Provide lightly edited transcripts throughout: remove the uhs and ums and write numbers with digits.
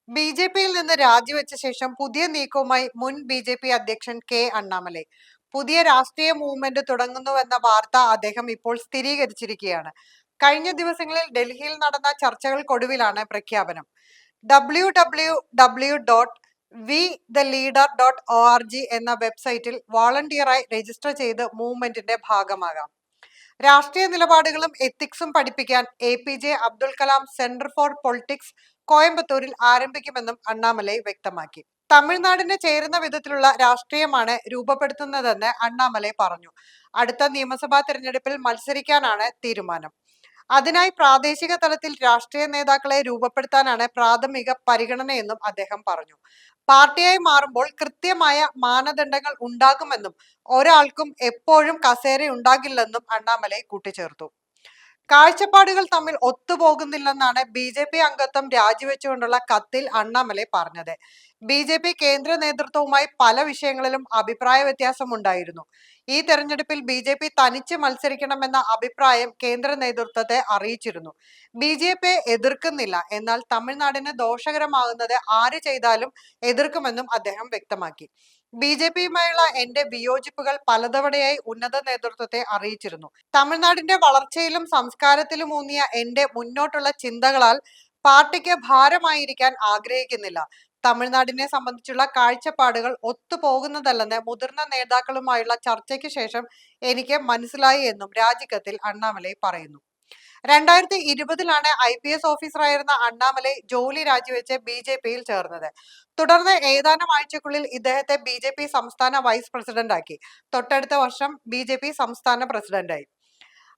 ബി.ജെ.പിയിൽ നിന്ന് രാജിവെച്ച ശേഷം പുതിയ നീക്കവുമായി മുൻ ബി.ജെ.പി അധ്യക്ഷൻ കെ അണ്ണാമലൈ. പുതിയ രാഷ്ട്രീയ മൂവ്മെന്റ് തുടങ്ങുന്നുവെന്ന വാർത്ത അദ്ദേഹം ഇപ്പോൾ സ്ഥിരീകരിച്ചിരിക്കുകയാണ്. കഴിഞ്ഞ ദിവസങ്ങളിൽ ഡൽഹിയിൽ നടന്ന ചർച്ചകൾക്കൊടുവിലാണ് പ്രഖ്യാപനം. www.we-the-leader.org എന്ന വെബ്സൈറ്റിൽ വോളണ്ടിയറായി രജിസ്റ്റർ ചെയ്ത് മൂവ്മെന്റിന്റെ ഭാഗമാകാം. രാഷ്ട്രീയ നിലപാടുകളും എത്തിക്സും പഠിപ്പിക്കാൻ APJ Abdul Kalam centre for politics കോയമ്പത്തൂരിൽ ആരംഭിക്കുമെന്നും അണ്ണാമലൈ വ്യക്തമാക്കി. തമിഴ്നാടിന് ചേരുന്ന വിധത്തിലുള്ള രാഷ്ട്രീയമാണ് രൂപപ്പെടുത്തുന്നതെന്ന് അണ്ണാമലൈ പറഞ്ഞു. അടുത്ത നിയമസഭാ തെരഞ്ഞെടുപ്പിൽ മത്സരിക്കാനാണ് തീരുമാനം. അതിനായി പ്രാദേശിക തലത്തിൽ രാഷ്ട്രീയ നേതാക്കളെ രൂപപ്പെടുത്താനാണ് പ്രാഥമിക പരിഗണനയെന്നും അദ്ദേഹം പറഞ്ഞു. പാർട്ടിയായി മാറുമ്പോൾ കൃത്യമായ മാനദണ്ഡങ്ങൾ ഉണ്ടാകുമെന്നും ഒരാൾക്കും എപ്പോഴും കസേരയുണ്ടാകില്ലെന്നും അണ്ണാമലൈ കൂട്ടിച്ചേർത്തു. കാഴ്ചപ്പാടുകൾ തമ്മിൽ ഒത്തുപോകുന്നില്ലെന്നാണ് ബി.ജെ.പി അംഗത്വം രാജിവെച്ചുകൊണ്ടുള്ള കത്തിൽ അണ്ണാമലൈ പറഞ്ഞത്. ബി.ജെ.പി കേന്ദ്ര നേതൃത്വവുമായി പല വിഷയങ്ങളിലും അഭിപ്രായ വ്യത്യാസമുണ്ടായിരുന്നു. ഈ തെരഞ്ഞെടുപ്പിൽ ബി.ജെ.പി തനിച്ച് മത്സരിക്കണമെന്ന അഭിപ്രായം കേന്ദ്ര നേതൃത്വത്തെ അറിയിച്ചിരുന്നു. ബി.ജെ.പിയെ എതിർക്കുന്നില്ല, എന്നാൽ തമിഴ്നാടിന് ദോഷകരമാകുന്നത് ആര് ചെയ്താലും എതിർക്കുമെന്നും അദ്ദേഹം വ്യക്തമാക്കി. ബി.ജെ.പിയുമായുള്ള എന്റെ വിയോജിപ്പുകൾ പലതവണയായി ഉന്നത നേതൃത്വത്തെ അറിയിച്ചിരുന്നു. തമിഴ്നാടിന്റെ വളർച്ചയിലും സംസ്കാരത്തിലുമൂന്നിയ എന്റെ മുന്നോട്ടുള്ള ചിന്തകളാൽ പാർട്ടിക്ക് ഭാരമായിരിക്കാൻ ആഗ്രഹിക്കുന്നില്ല. തമിഴ്നാടിനെ സംബന്ധിച്ചുള്ള കാഴ്ചപ്പാടുകൾ ഒത്തുപോകുന്നതല്ലെന്ന് മുതിർന്ന നേതാക്കളുമായുള്ള ചർച്ചയ്ക്ക് ശേഷം എനിക്ക് മനസ്സിലായി എന്നും രാജിക്കത്തിൽ അണ്ണാമലൈ പറയുന്നു. 2020-ലാണ് IPS ഓഫീസറായിരുന്ന അണ്ണാമലൈ ജോലി രാജിവെച്ച് ബി.ജെ.പിയിൽ ചേർന്നത്. തുടർന്ന് ഏതാനും ആഴ്ചക്കുള്ളിൽ ഇദ്ദേഹത്തെ ബി.ജെ.പി സംസ്ഥാന വൈസ് പ്രസിഡന്റാക്കി. തൊട്ടടുത്ത വർഷം ബി.ജെ.പി സംസ്ഥാന പ്രസിഡന്റായി.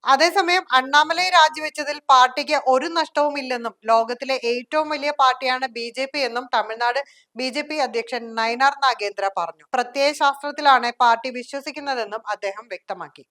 അതേസമയം അണ്ണാമലൈ രാജിവെച്ചതിൽ പാർട്ടിക്ക് ഒരു നഷ്ടവുമില്ലെന്നും ലോകത്തിലെ ഏറ്റവും വലിയ പാർട്ടിയാണ് ബി.ജെ.പി എന്നും തമിഴ്നാട് ബി.ജെ.പി അധ്യക്ഷൻ നയനാർ നാഗേന്ദ്ര പറഞ്ഞു. പ്രത്യയശാസ്ത്രത്തിലാണ് പാർട്ടി വിശ്വസിക്കുന്നതെന്നും അദ്ദേഹം വ്യക്തമാക്കി.